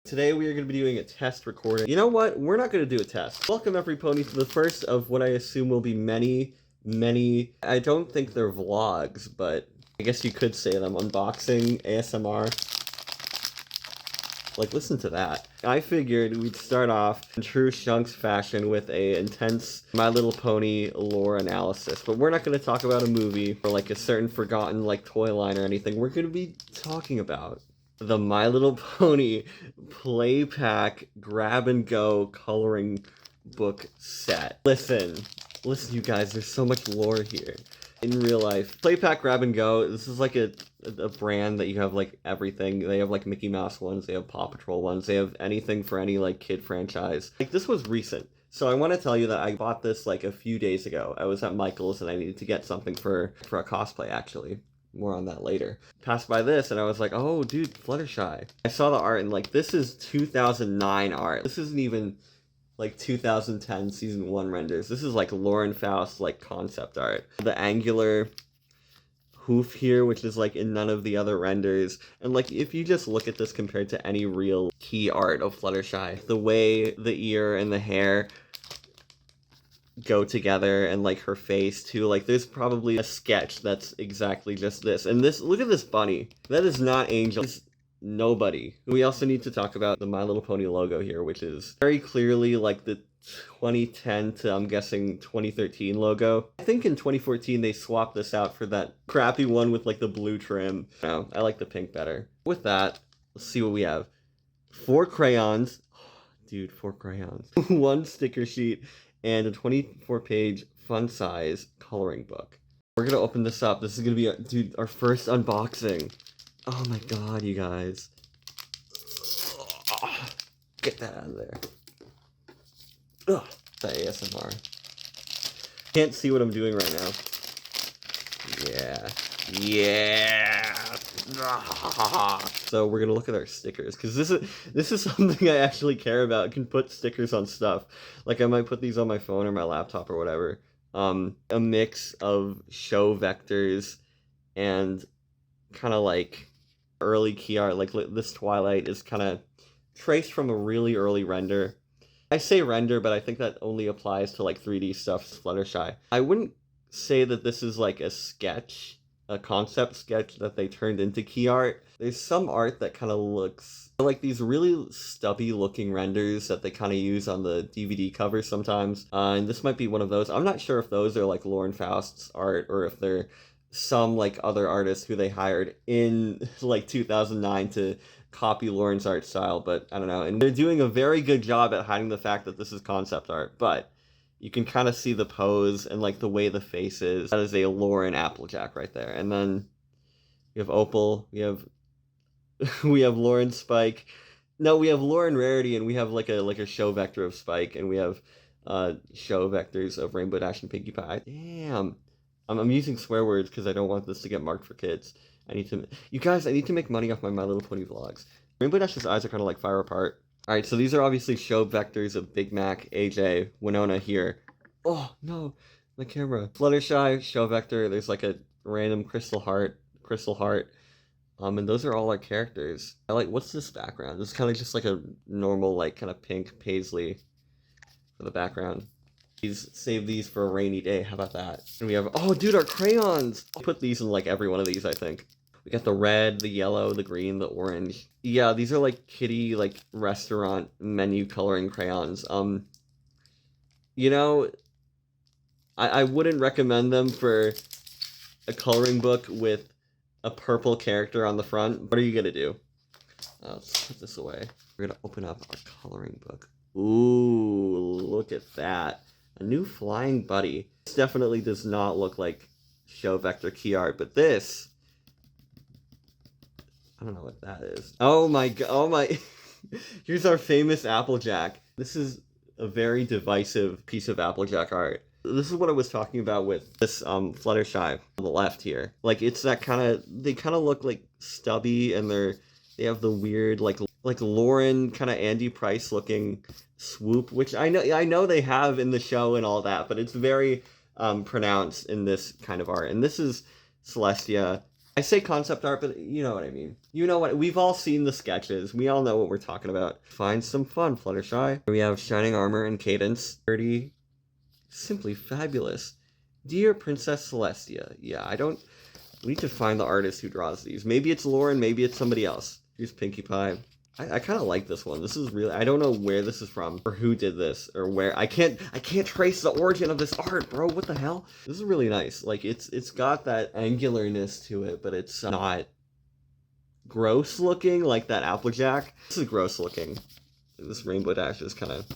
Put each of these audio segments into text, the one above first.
Today we are going to be doing a test recording. You know what? We're not going to do a test. Welcome everybody to the first of what I assume will be many, I don't think they're vlogs, but I guess you could say them. Unboxing, ASMR. Like, listen to that. I figured we'd start off in true Shunks fashion with a intense My Little Pony lore analysis. But we're not going to talk about a movie or like a certain forgotten like toy line or anything. We're going to be talking about the My Little Pony Play Pack Grab and Go coloring book set. Listen you guys, there's so much lore here. In real life, Play Pack Grab and Go, this is like a brand that you have like everything. They have like Mickey Mouse ones, they have Paw Patrol ones, they have anything for any like kid franchise. Like this was recent. So I want to tell you that I bought this like a few days ago. I was at Michael's and I needed to get something for a cosplay actually. More on that later. Passed by this and I was like, oh dude, Fluttershy. I saw the art and like this is 2009 art. This isn't even like 2010 season 1 renders. This is like Lauren Faust like concept art. The angular hoof here, which is like in none of the other renders. And like if you just look at this compared to any real key art of Fluttershy, the way the ear and the hair go together and like her face too, like there's probably a sketch that's exactly just this. And this, look at this bunny. That is not Angel. It's nobody. We also need to talk about the My Little Pony logo here, which is very clearly like the 2010 to I'm guessing 2013 logo. I think in 2014 they swapped this out for that crappy one with like the blue trim. No, I like the pink better. With that, let's see what we have. 4 crayons. Dude, 4 crayons. 1 sticker sheet and a 24-page fun size coloring book. We're gonna open this up. This is gonna be, dude, our first unboxing. Oh my god, you guys. Get that out of there. Ugh, the ASMR. Can't see what I'm doing right now. Yeah. So we're gonna look at our stickers because this is something I actually care about. I can put stickers on stuff. Like I might put these on my phone or my laptop or whatever. A mix of show vectors and kind of like early key art. Like this Twilight is kind of traced from a really early render. I say render, but I think that only applies to like 3D stuff, Fluttershy. I wouldn't say that this is like a sketch, a concept sketch that they turned into key art. There's some art that kind of looks like these really stubby looking renders that they kind of use on the DVD cover sometimes. And this might be one of those. I'm not sure if those are like Lauren Faust's art or if they're some like other artists who they hired in like 2009 to copy Lauren's art style, but I don't know. And they're doing a very good job at hiding the fact that this is concept art, but you can kind of see the pose and like the way the face is. That is a Lauren Applejack right there. And then we have Opal, we have we have Lauren Spike. No, we have Lauren Rarity, and we have like a show vector of Spike, and we have show vectors of Rainbow Dash and Pinkie Pie. Damn. I'm using swear words because I don't want this to get marked for kids. You guys, I need to make money off my Little Pony vlogs. Rainbow Dash's eyes are kind of like fire apart. Alright, so these are obviously show vectors of Big Mac, AJ, Winona here. Oh, no, my camera. Fluttershy, show vector, there's like a random crystal heart. And those are all our characters. I like, what's this background? This is kind of just like a normal, like, kind of pink paisley for the background. Save these for a rainy day, how about that? And we have, oh dude, our crayons! I'll put these in like every one of these, I think. We got the red, the yellow, the green, the orange. Yeah, these are like kitty, like restaurant menu coloring crayons. You know, I wouldn't recommend them for a coloring book with a purple character on the front. What are you gonna do? Let's put this away. We're gonna open up our coloring book. Ooh, look at that. A new flying buddy. This definitely does not look like show vector key art, but this, I don't know what that is. Oh my god, oh my, here's our famous Applejack. This is a very divisive piece of Applejack art. This is what I was talking about with this Fluttershy on the left here. Like it's that kind of, they kind of look like stubby and they have the weird like Lauren kind of Andy Price looking swoop, which I know they have in the show and all that, but it's very pronounced in this kind of art. And this is Celestia I say concept art, but you know what I mean. You know what, we've all seen the sketches. We all know what we're talking about. Find some fun, Fluttershy. We have Shining Armor and Cadence. 30. Simply fabulous. Dear Princess Celestia. Yeah, we need to find the artist who draws these. Maybe it's Lauren, maybe it's somebody else. Here's Pinkie Pie. I kind of like this one. This is really, I don't know where this is from or who did this or where. I can't trace the origin of this art, bro. What the hell? This is really nice. Like it's got that angularness to it, but it's not gross looking like that Applejack. This is gross looking. This Rainbow Dash is kind of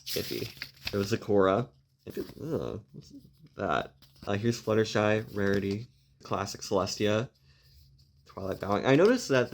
iffy. There was Zecora. What's that? Here's Fluttershy, Rarity, Classic Celestia, Twilight Bowing. I noticed that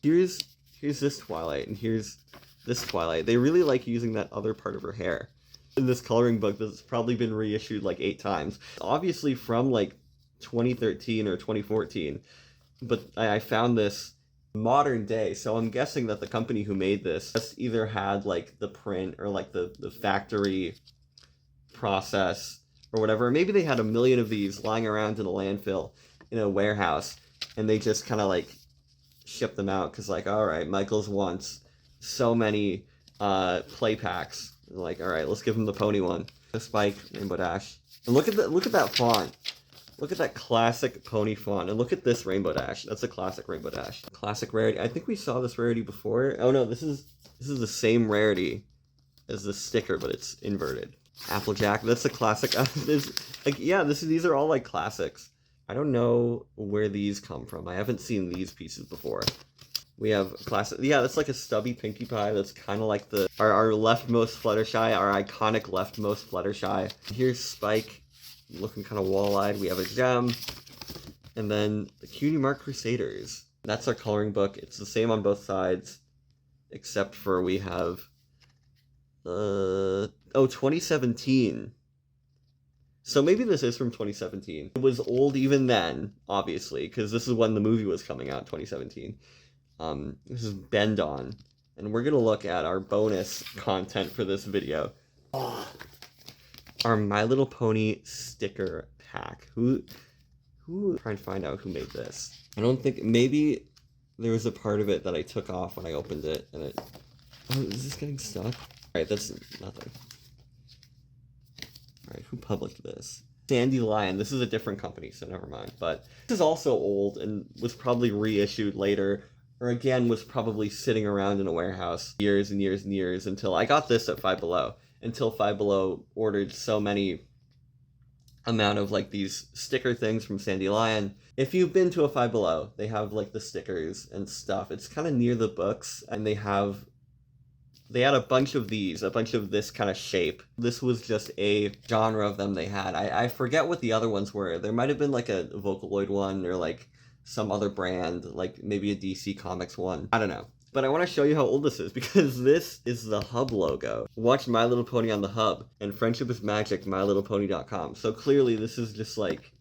here's this Twilight, and here's this Twilight. They really like using that other part of her hair. In this coloring book that's probably been reissued like 8 times. Obviously from like 2013 or 2014, but I found this modern day, so I'm guessing that the company who made this has either had like the print or like the factory process or whatever. Maybe they had a million of these lying around in a landfill in a warehouse, and they just kind of like ship them out because like, all right, Michaels wants so many play packs. Like, all right, let's give him the pony one. The Spike, Rainbow Dash. And look at that font. Look at that classic pony font. And look at this Rainbow Dash. That's a classic Rainbow Dash. Classic Rarity. I think we saw this Rarity before. Oh no, this is the same Rarity as the sticker, but it's inverted. Applejack. That's a classic. These are all like classics. I don't know where these come from. I haven't seen these pieces before. We have classic. Yeah, that's like a stubby Pinkie Pie. That's kind of like our leftmost Fluttershy, our iconic leftmost Fluttershy. Here's Spike, looking kind of wall-eyed. We have a gem, and then the Cutie Mark Crusaders. That's our coloring book. It's the same on both sides, except for we have 2017. So maybe this is from 2017. It was old even then, obviously, because this is when the movie was coming out, 2017. This is Bend On, and we're gonna look at our bonus content for this video. Our My Little Pony sticker pack. Who trying to find out who made this. I don't think, maybe there was a part of it that I took off when I opened it, and it... Oh, is this getting stuck? Alright, that's nothing. Alright, who published this? Dandelion. This is a different company, so never mind. But this is also old and was probably reissued later, or again was probably sitting around in a warehouse years and years and years until I got this at Five Below. Until Five Below ordered so many amount of like these sticker things from Dandelion. If you've been to a Five Below, they have like the stickers and stuff. It's kind of near the books, and they had a bunch of these, a bunch of this kind of shape. This was just a genre of them they had. I forget what the other ones were. There might have been like a Vocaloid one or like some other brand, like maybe a DC Comics one. I don't know. But I want to show you how old this is, because this is the Hub logo. Watch My Little Pony on the Hub and Friendship is Magic, mylittlepony.com. So clearly this is just like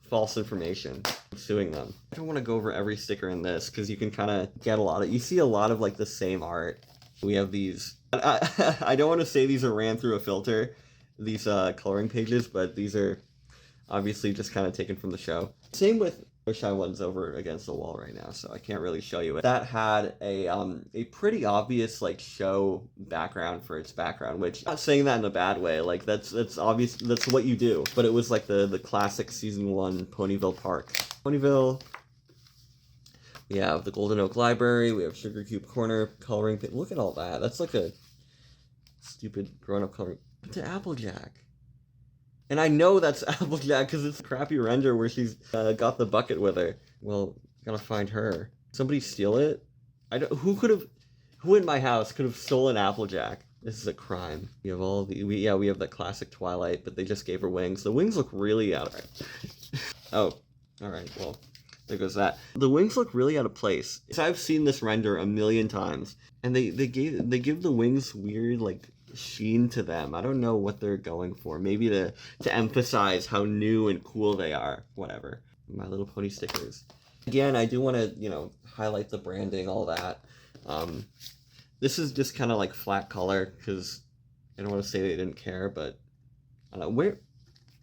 false information. I'm suing them. I don't want to go over every sticker in this because you can kind of get you see a lot of like the same art. We have these, I don't want to say these are ran through a filter, these coloring pages, but these are obviously just kind of taken from the show. Same with Shy one's over against the wall right now, so I can't really show you it. That had a pretty obvious like show background for its background, which I'm not saying that in a bad way. Like that's obvious. That's what you do. But it was like the classic season 1 Ponyville Park. Ponyville. We have the Golden Oak Library. We have Sugar Cube Corner coloring. Look at all that. That's like a stupid grown-up coloring. To Applejack. And I know that's Applejack because it's a crappy render where she's got the bucket with her. Well, gotta find her. Somebody steal it? Who in my house could have stolen Applejack? This is a crime. We have all we have that classic Twilight, but they just gave her wings. The wings look really out of Oh, alright, well, there goes that. The wings look really out of place. So I've seen this render a million times, and they give the wings weird, like, sheen to them. I don't know what they're going for. Maybe to emphasize how new and cool they are. Whatever. My Little Pony stickers. Again, I do want to, highlight the branding, all that. This is just kind of like flat color, because I don't want to say they didn't care, but I don't know.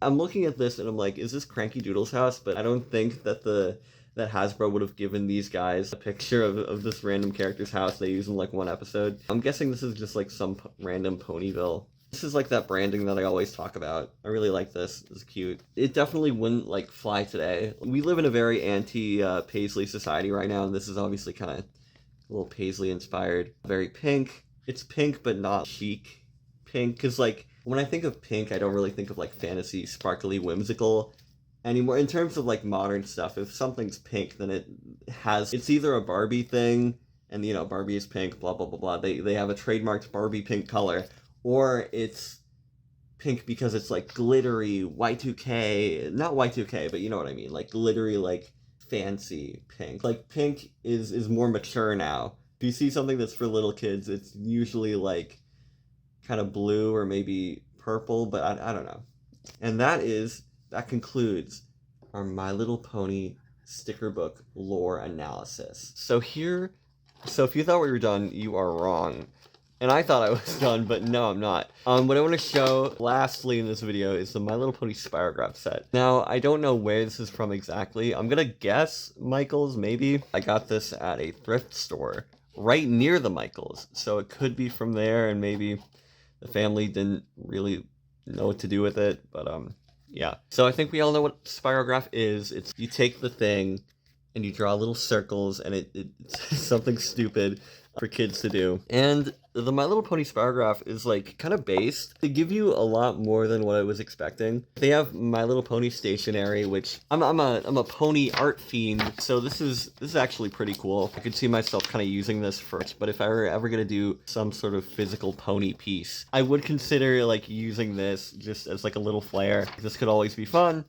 I'm looking at this and I'm like, is this Cranky Doodle's house? But I don't think that the that Hasbro would have given these guys a picture of this random character's house they use in like one episode. I'm guessing this is just like some random Ponyville. This is like that branding that I always talk about. I really like this. It's cute. It definitely wouldn't like fly today. We live in a very anti-Paisley society right now, and this is obviously kind of a little Paisley inspired. Very pink. It's pink but not chic pink, because like when I think of pink, I don't really think of like fantasy, sparkly, whimsical anymore. In terms of like modern stuff, if something's pink, then it's either a Barbie thing, and you know, Barbie is pink, blah blah blah blah. They have a trademarked Barbie pink color, or it's pink because it's like glittery Y2K, not Y2K, but you know what I mean, like glittery, like fancy pink. Like pink is more mature now. If you see something that's for little kids, it's usually like kind of blue or maybe purple, but I don't know. And that concludes our My Little Pony sticker book lore analysis. So if you thought we were done, you are wrong. And I thought I was done, but no, I'm not. What I want to show lastly in this video is the My Little Pony spirograph set. Now, I don't know where this is from exactly. I'm gonna guess Michael's, maybe. I got this at a thrift store right near the Michael's, so it could be from there, and maybe the family didn't really know what to do with it, but yeah. So I think we all know what spirograph is. It's you take the thing and you draw little circles, and it's something stupid for kids to do. And the My Little Pony spirograph is like kind of based. They give you a lot more than what I was expecting. They have My Little Pony stationery, which I'm a pony art fiend, so this is actually pretty cool. I could see myself kind of using this first, but if I were ever gonna do some sort of physical pony piece, I would consider like using this just as like a little flair. This could always be fun.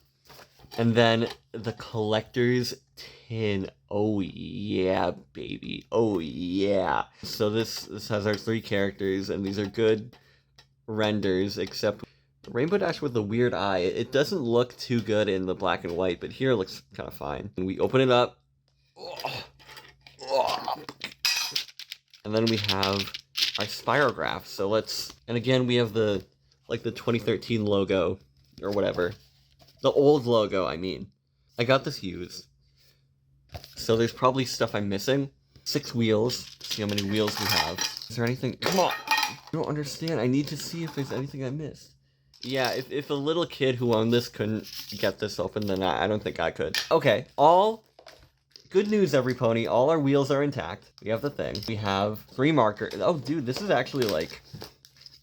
And then the collector's tin. Oh yeah, baby. Oh yeah. So this has our 3 characters, and these are good renders, except Rainbow Dash with a weird eye. It doesn't look too good in the black and white, but here it looks kind of fine. And we open it up. And then we have our spirograph. So and again, we have the 2013 logo, or whatever. The old logo, I mean. I got this used. So there's probably stuff I'm missing. 6 wheels. See how many wheels we have. Is there anything? Come on! I don't understand. I need to see if there's anything I missed. Yeah, if a little kid who owned this couldn't get this open, then I don't think I could. Okay, good news, every pony. All our wheels are intact. We have the thing. We have 3 markers. Oh, dude, this is actually like...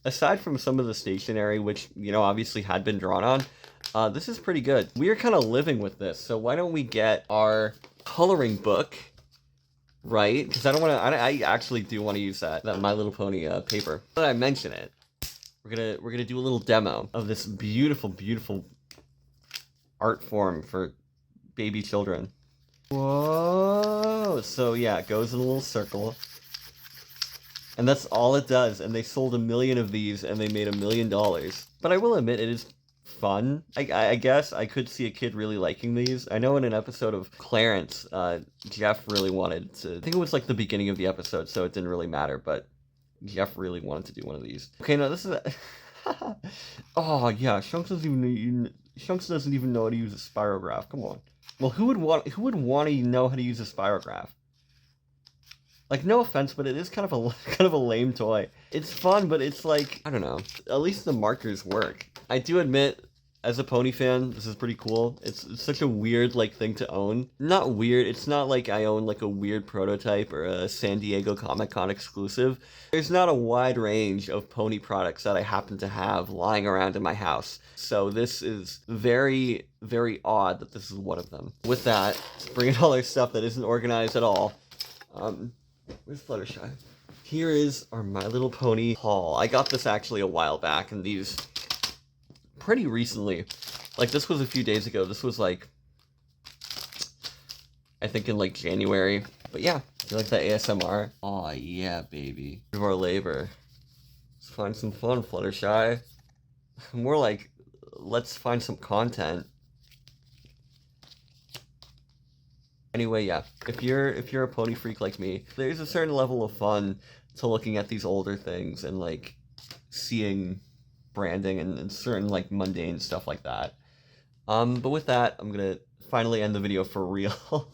Aside from some of the stationery, which, you know, obviously had been drawn on, this is pretty good. We're kind of living with this, so why don't we get our coloring book, right? Because I actually do want to use that My Little Pony paper. But I mention it, we're gonna do a little demo of this beautiful, beautiful art form for baby children. Whoa! So yeah, it goes in a little circle. And that's all it does, and they sold 1 million of these, and they made $1 million. But I will admit, it is fun. I guess I could see a kid really liking these. I know in an episode of Clarence, Jeff really wanted to... I think it was like the beginning of the episode, so it didn't really matter, but Jeff really wanted to do one of these. Okay, no, this is... Oh, yeah, Shunks doesn't even know how to use a spirograph. Come on. Well, who would want to know how to use a spirograph? Like, no offense, but it is kind of a lame toy. It's fun, but it's like, I don't know. At least the markers work. I do admit, as a pony fan, this is pretty cool. It's such a weird, like, thing to own. Not weird. It's not like I own, like, a weird prototype or a San Diego Comic-Con exclusive. There's not a wide range of pony products that I happen to have lying around in my house. So this is very, very odd that this is one of them. With that, let's bring in all our stuff that isn't organized at all. Where's Fluttershy? Here is our My Little Pony haul. I got this actually a while back, and these pretty recently. Like, this was a few days ago. This was like, I think in like January. But yeah, you like that ASMR? Aw, yeah, baby. Of our labor. Let's find some fun, Fluttershy. More like, let's find some content. Anyway, yeah, if you're a pony freak like me, there's a certain level of fun to looking at these older things and like seeing branding and certain like mundane stuff like that. But with that, I'm gonna finally end the video for real.